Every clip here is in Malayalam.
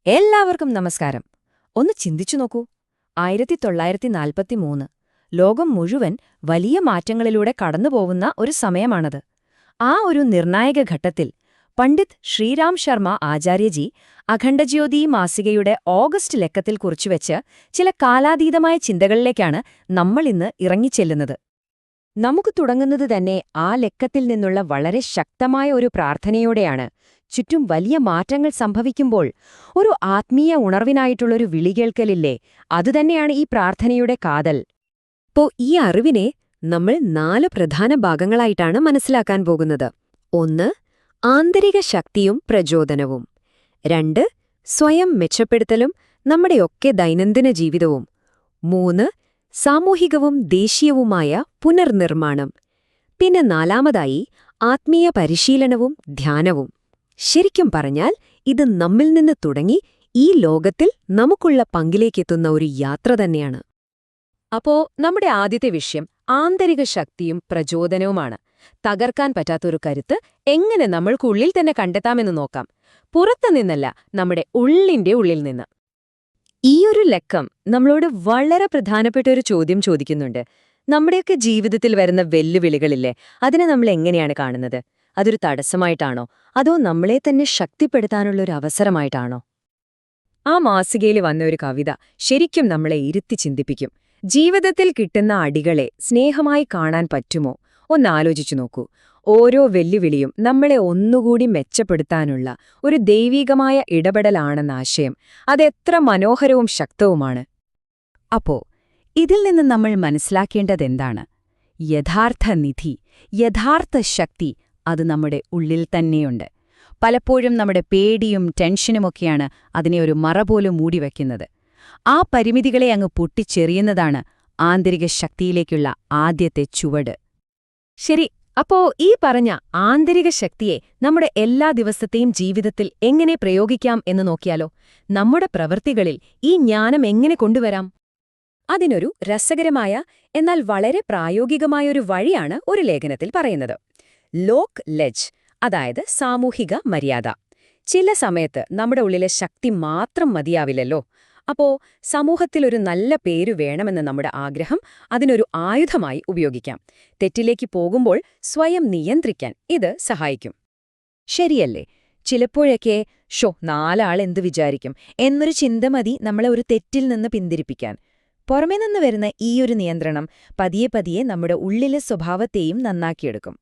എല്ലാവർക്കും നമസ്കാരം. ഒന്ന് ചിന്തിച്ചു നോക്കൂ. 1943 ലോകം മുഴുവൻ വലിയ മാറ്റങ്ങളിലൂടെ കടന്നുപോകുന്ന ഒരു സമയമാണത്. ആ ഒരു നിർണായക ഘട്ടത്തിൽ പണ്ഡിറ്റ് ശ്രീരാം ശർമ്മ ആചാര്യജി അഖണ്ഡജ്യോതി മാസികയുടെ ഓഗസ്റ്റ് ലക്കത്തിൽ കുറിച്ചുവെച്ച് ചില കാലാതീതമായ ചിന്തകളിലേക്കാണ് നമ്മളിന്ന് ഇറങ്ങിച്ചെല്ലുന്നത്. നമുക്ക് തുടങ്ങുന്നത് തന്നെ ആ ലക്കത്തിൽ നിന്നുള്ള വളരെ ശക്തമായ ഒരു പ്രാർത്ഥനയോടെയാണ്. ചുറ്റും വലിയ മാറ്റങ്ങൾ സംഭവിക്കുമ്പോൾ ഒരു ആത്മീയ ഉണർവിനായിട്ടുള്ളൊരു വിളി കേൾക്കലില്ലേ, അതുതന്നെയാണ് ഈ പ്രാർത്ഥനയുടെ കാതൽ. ഈ അറിവിനെ നമ്മൾ 4 പ്രധാന ഭാഗങ്ങളായിട്ടാണ് മനസ്സിലാക്കാൻ പോകുന്നത്. 1. ആന്തരിക ശക്തിയും പ്രചോദനവും. 2. സ്വയം മെച്ചപ്പെടുത്തലും നമ്മുടെയൊക്കെ ദൈനംദിന ജീവിതവും. 3. സാമൂഹികവും ദേശീയവുമായ പുനർനിർമ്മാണം. പിന്നെ 4. ആത്മീയ പരിശീലനവും ധ്യാനവും. ശരിക്കും പറഞ്ഞാൽ ഇത് നമ്മിൽ നിന്ന് തുടങ്ങി ഈ ലോകത്തിൽ നമുക്കുള്ള പങ്കിലേക്കെത്തുന്ന ഒരു യാത്ര തന്നെയാണ്. നമ്മുടെ ആദ്യത്തെ വിഷയം ആന്തരിക ശക്തിയും പ്രചോദനവുമാണ്. തകർക്കാൻ പറ്റാത്തൊരു കരുത്ത് എങ്ങനെ നമ്മൾക്കുള്ളിൽ തന്നെ കണ്ടെത്താമെന്ന് നോക്കാം. പുറത്തുനിന്നല്ല, നമ്മുടെ ഉള്ളിന്റെ ഉള്ളിൽ നിന്ന്. ഈയൊരു ലക്കം നമ്മളോട് വളരെ പ്രധാനപ്പെട്ട ഒരു ചോദ്യം ചോദിക്കുന്നുണ്ട്. നമ്മുടെയൊക്കെ ജീവിതത്തിൽ വരുന്ന വെല്ലുവിളികളില്ലേ, അതിനെ നമ്മൾ എങ്ങനെയാണ് കാണുന്നത്? അതൊരു തടസ്സമായിട്ടാണോ, അതോ നമ്മളെ തന്നെ ശക്തിപ്പെടുത്താനുള്ളൊരു അവസരമായിട്ടാണോ? ആ മാസികയിൽ വന്ന ഒരു കവിത ശരിക്കും നമ്മളെ ഇരുത്തി ചിന്തിപ്പിക്കും. ജീവിതത്തിൽ കിട്ടുന്ന അടികളെ സ്നേഹമായി കാണാൻ പറ്റുമോ? ഒന്നാലോചിച്ചു നോക്കൂ. ഓരോ വെല്ലുവിളിയും നമ്മളെ ഒന്നുകൂടി മെച്ചപ്പെടുത്താനുള്ള ഒരു ദൈവീകമായ ഇടപെടലാണെന്ന ആശയം അതെത്ര മനോഹരവും ശക്തവുമാണ്. ഇതിൽ നിന്ന് നമ്മൾ മനസ്സിലാക്കേണ്ടതെന്താണ്? യഥാർത്ഥ നിധി, യഥാർത്ഥ ശക്തി അത് നമ്മുടെ ഉള്ളിൽ തന്നെയുണ്ട്. പലപ്പോഴും നമ്മുടെ പേടിയും ടെൻഷനുമൊക്കെയാണ് അതിനെ ഒരു മറ പോലും മൂടിവെക്കുന്നത്. ആ പരിമിതികളെ അങ്ങ് പൊട്ടിച്ചെറിയുന്നതാണ് ആന്തരിക ശക്തിയിലേക്കുള്ള ആദ്യത്തെ ചുവട്. ശരി, ഈ പറഞ്ഞ ആന്തരിക ശക്തിയെ നമ്മുടെ എല്ലാ ദിവസത്തെയും ജീവിതത്തിൽ എങ്ങനെ പ്രയോഗിക്കാം എന്ന് നോക്കിയാലോ? നമ്മുടെ പ്രവൃത്തികളിൽ ഈ ജ്ഞാനം എങ്ങനെ കൊണ്ടുവരാം? അതിനൊരു രസകരമായ എന്നാൽ വളരെ പ്രായോഗികമായൊരു വഴിയാണ് ഒരു ലേഖനത്തിൽ പറയുന്നത്. ലോക് ലെജ്, അതായത് സാമൂഹിക മര്യാദ. ചില സമയത്ത് നമ്മുടെ ഉള്ളിലെ ശക്തി മാത്രം മതിയാവില്ലല്ലോ. സമൂഹത്തിലൊരു നല്ല പേരു വേണമെന്ന നമ്മുടെ ആഗ്രഹം അതിനൊരു ആയുധമായി ഉപയോഗിക്കാം. തെറ്റിലേക്ക് പോകുമ്പോൾ സ്വയം നിയന്ത്രിക്കാൻ ഇത് സഹായിക്കും. ശരിയല്ലേ? ചിലപ്പോഴൊക്കെ 4 എന്തു വിചാരിക്കും എന്നൊരു ചിന്ത മതി നമ്മളെ ഒരു തെറ്റിൽ നിന്ന് പിന്തിരിപ്പിക്കാൻ. പുറമേ നിന്ന് വരുന്ന ഈയൊരു നിയന്ത്രണം പതിയെ പതിയെ നമ്മുടെ ഉള്ളിലെ സ്വഭാവത്തെയും നന്നാക്കിയെടുക്കും.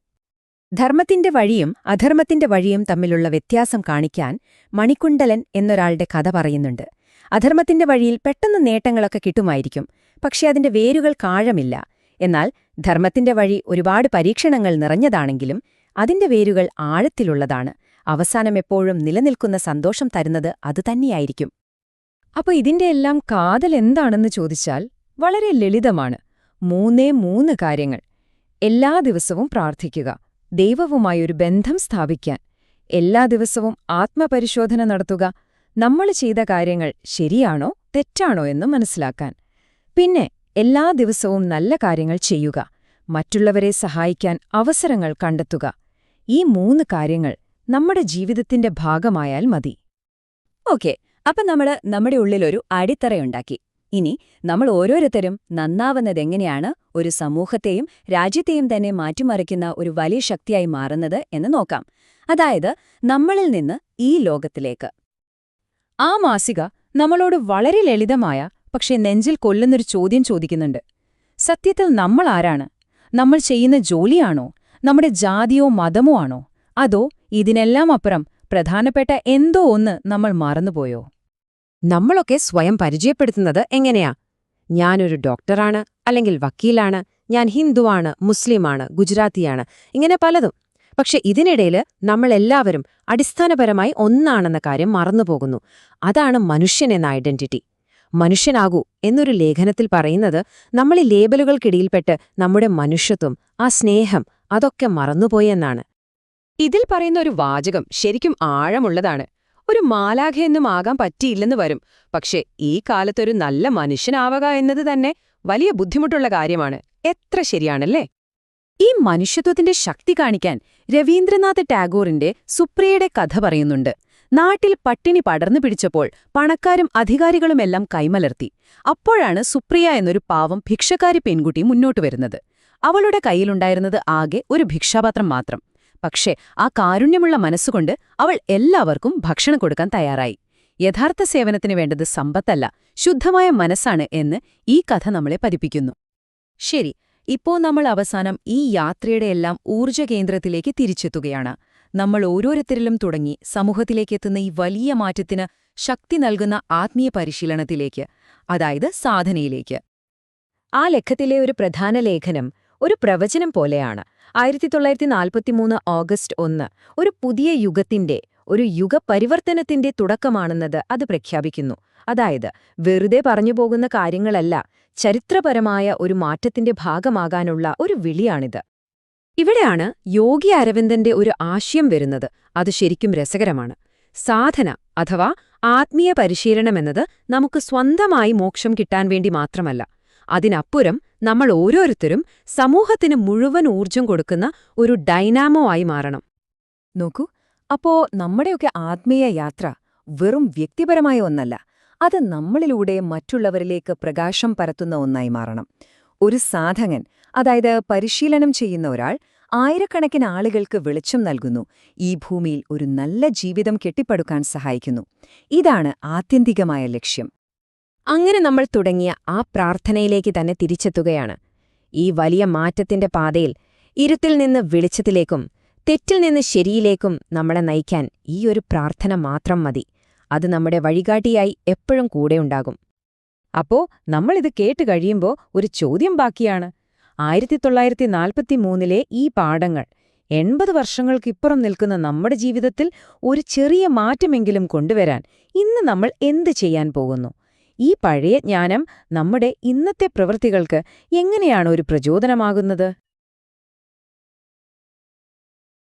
ധർമ്മത്തിന്റെ വഴിയും അധർമ്മത്തിന്റെ വഴിയും തമ്മിലുള്ള വ്യത്യാസം കാണിക്കാൻ മണികുണ്ഡലൻ എന്നൊരാളുടെ കഥ പറയുന്നുണ്ട്. അധർമ്മത്തിന്റെ വഴിയിൽ പെട്ടെന്ന് നേട്ടങ്ങളൊക്കെ കിട്ടുമായിരിക്കും, പക്ഷെ അതിന്റെ വേരുകൾ കാഴമില്ല. എന്നാൽ ധർമ്മത്തിന്റെ വഴി ഒരുപാട് പരീക്ഷണങ്ങൾ നിറഞ്ഞതാണെങ്കിലും അതിന്റെ വേരുകൾ ആഴത്തിലുള്ളതാണ്. അവസാനം എപ്പോഴും നിലനിൽക്കുന്ന സന്തോഷം തരുന്നത് അതുതന്നെയായിരിക്കും. ഇതിന്റെ എല്ലാം കാതൽ എന്താണെന്ന് ചോദിച്ചാൽ വളരെ ലളിതമാണ്. 3 കാര്യങ്ങൾ. എല്ലാ ദിവസവും പ്രാർത്ഥിക്കുക, ദൈവവുമായൊരു ബന്ധം സ്ഥാപിക്കാൻ, എല്ലാ ദിവസവും ആത്മപരിശോധന നടത്തുക, നമ്മൾ ചെയ്ത കാര്യങ്ങൾ ശരിയാണോ തെറ്റാണോ എന്ന് മനസ്സിലാക്കാൻ, പിന്നെ എല്ലാ ദിവസവും നല്ല കാര്യങ്ങൾ ചെയ്യുക, മറ്റുള്ളവരെ സഹായിക്കാൻ അവസരങ്ങൾ കണ്ടെത്തുക. ഈ 3 കാര്യങ്ങൾ നമ്മുടെ ജീവിതത്തിന്റെ ഭാഗമായാൽ മതി. നമ്മൾ നമ്മുടെ ഉള്ളിലൊരു അടിത്തറയുണ്ടാക്കി. ഇനി നമ്മൾ ഓരോരുത്തരും നന്നാവുന്നതെങ്ങനെയാണ് ഒരു സമൂഹത്തെയും രാജ്യത്തെയും തന്നെ മാറ്റിമറിക്കുന്ന ഒരു വലിയ ശക്തിയായി മാറുന്നത് എന്ന് നോക്കാം. അതായത് നമ്മളിൽ നിന്ന് ഈ ലോകത്തിലേക്ക്. ആ മാസിക നമ്മളോട് വളരെ ലളിതമായ പക്ഷേ നെഞ്ചിൽ കൊല്ലുന്നൊരു ചോദ്യം ചോദിക്കുന്നുണ്ട്. സത്യത്തിൽ നമ്മൾ ആരാണ്? നമ്മൾ ചെയ്യുന്ന ജോലിയാണോ, നമ്മുടെ ജാതിയോ മതമോ ആണോ, അതോ ഇതിനെല്ലാം അപ്പുറം പ്രധാനപ്പെട്ട എന്തോ ഒന്ന് നമ്മൾ മറന്നുപോയോ? നമ്മളൊക്കെ സ്വയം പരിചയപ്പെടുത്തുന്നത് എങ്ങനെയാ? ഞാനൊരു ഡോക്ടറാണ്, അല്ലെങ്കിൽ വക്കീലാണ്, ഞാൻ ഹിന്ദുവാണ്, മുസ്ലിമാണ്, ഗുജറാത്തിയാണ്, ഇങ്ങനെ പലതും. പക്ഷെ ഇതിനിടയിൽ നമ്മളെല്ലാവരും അടിസ്ഥാനപരമായി ഒന്നാണെന്ന കാര്യം മറന്നുപോകുന്നു. അതാണ് മനുഷ്യൻ എന്ന ഐഡന്റിറ്റി. മനുഷ്യനാകൂ എന്നൊരു ലേഖനത്തിൽ പറയുന്നത് നമ്മൾ ഈ ലേബലുകൾക്കിടയിൽപ്പെട്ട് നമ്മുടെ മനുഷ്യത്വം, ആ സ്നേഹം, അതൊക്കെ മറന്നുപോയെന്നാണ്. ഇതിൽ പറയുന്ന ഒരു വാചകം ശരിക്കും ആഴമുള്ളതാണ്. ഒരു മാലാഖയെന്നും ആകാൻ പറ്റിയില്ലെന്ന് വരും, പക്ഷെ ഈ കാലത്തൊരു നല്ല മനുഷ്യനാവുക എന്നത് തന്നെ വലിയ ബുദ്ധിമുട്ടുള്ള കാര്യമാണ്. എത്ര ശരിയാണല്ലേ? ഈ മനുഷ്യത്വത്തിന്റെ ശക്തി കാണിക്കാൻ രവീന്ദ്രനാഥ് ടാഗോറിന്റെ സുപ്രിയയുടെ കഥ പറയുന്നുണ്ട്. നാട്ടിൽ പട്ടിണി പടർന്നു പിടിച്ചപ്പോൾ പണക്കാരും അധികാരികളുമെല്ലാം കൈമലർത്തി. അപ്പോഴാണ് സുപ്രിയ എന്നൊരു പാവം ഭിക്ഷക്കാരി പെൺകുട്ടി മുന്നോട്ടു വരുന്നത്. അവളുടെ കയ്യിലുണ്ടായിരുന്നത് ആകെ ഒരു ഭിക്ഷാപാത്രം മാത്രം. പക്ഷേ ആ കാരുണ്യമുള്ള മനസ്സുകൊണ്ട് അവൾ എല്ലാവർക്കും ഭക്ഷണം കൊടുക്കാൻ തയ്യാറായി. യഥാർത്ഥ സേവനത്തിന് വേണ്ടത് സമ്പത്തല്ല, ശുദ്ധമായ മനസ്സാണ് എന്ന് ഈ കഥ നമ്മളെ പഠിപ്പിക്കുന്നു. ശരി, ഇപ്പോ നമ്മൾ അവസാനം ഈ യാത്രയുടെയെല്ലാം ഊർജ്ജകേന്ദ്രത്തിലേക്ക് തിരിച്ചെത്തുകയാണ്. നമ്മൾ ഓരോരുത്തരിലും തുടങ്ങി സമൂഹത്തിലേക്കെത്തുന്ന ഈ വലിയ മാറ്റത്തിന് ശക്തി നൽകുന്ന ആത്മീയ പരിശീലനത്തിലേക്ക്, അതായത് സാധനയിലേക്ക്. ആ ലക്കത്തിലെ ഒരു പ്രധാന ലേഖനം ഒരു പ്രവചനം പോലെയാണ്. 1943 ഓഗസ്റ്റ് 1 ഒരു പുതിയ യുഗത്തിന്റെ, ഒരു യുഗപരിവർത്തനത്തിന്റെ തുടക്കമാണെന്നത് അത് പ്രഖ്യാപിക്കുന്നു. അതായത് വെറുതെ പറഞ്ഞുപോകുന്ന കാര്യങ്ങളല്ല, ചരിത്രപരമായ ഒരു മാറ്റത്തിന്റെ ഭാഗമാകാനുള്ള ഒരു വിളിയാണിത്. ഇവിടെയാണ് യോഗി അരവിന്ദന്റെ ഒരു ആശയം വരുന്നത്. അത് ശരിക്കും രസകരമാണ്. സാധന അഥവാ ആത്മീയ പരിശീലനമെന്നത് നമുക്ക് സ്വന്തമായി മോക്ഷം കിട്ടാൻ വേണ്ടി മാത്രമല്ല, അതിനപ്പുറം നമ്മൾ ഓരോരുത്തരും സമൂഹത്തിന് മുഴുവൻ ഊർജ്ജം കൊടുക്കുന്ന ഒരു ഡൈനാമോ ആയി മാറണം. നോക്കൂ, അപ്പോ നമ്മുടെയൊക്കെ ആത്മീയ യാത്ര വെറും വ്യക്തിപരമായ ഒന്നല്ല, അത് നമ്മളിലൂടെ മറ്റുള്ളവരിലേക്ക് പ്രകാശം പരത്തുന്ന ഒന്നായി മാറണം. ഒരു സാധകൻ, അതായത് പരിശീലനം ചെയ്യുന്ന ഒരാൾ, ആയിരക്കണക്കിന് ആളുകൾക്ക് വെളിച്ചം നൽകുന്നു, ഈ ഭൂമിയിൽ ഒരു നല്ല ജീവിതം കെട്ടിപ്പടുക്കാൻ സഹായിക്കുന്നു. ഇതാണ് ആത്യന്തികമായ ലക്ഷ്യം. അങ്ങനെ നമ്മൾ തുടങ്ങിയ ആ പ്രാർത്ഥനയിലേക്ക് തന്നെ തിരിച്ചെത്തുകയാണ്. ഈ വലിയ മാറ്റത്തിന്റെ പാതയിൽ ഇരുട്ടിൽ നിന്ന് വെളിച്ചത്തിലേക്കും തെറ്റിൽ നിന്ന് ശരിയിലേക്കും നമ്മളെ നയിക്കാൻ ഈ ഒരു പ്രാർത്ഥന മാത്രം മതി. അത് നമ്മുടെ വഴികാട്ടിയായി എപ്പോഴും കൂടെയുണ്ടാകും. അപ്പോ നമ്മളിത് കേട്ട് കഴിയുമ്പോൾ ഒരു ചോദ്യം ബാക്കിയാണ്. 1943 ഈ പാഠങ്ങൾ 80 വർഷങ്ങൾക്കിപ്പുറം നിൽക്കുന്ന നമ്മുടെ ജീവിതത്തിൽ ഒരു ചെറിയ മാറ്റമെങ്കിലും കൊണ്ടുവരാൻ ഇന്ന് നമ്മൾ എന്ത് ചെയ്യാൻ പോകുന്നു? ഈ പഴയ ജ്ഞാനം നമ്മുടെ ഇന്നത്തെ പ്രവൃത്തികൾക്ക് എങ്ങനെയാണ് ഒരു പ്രചോദനമാകുന്നത്?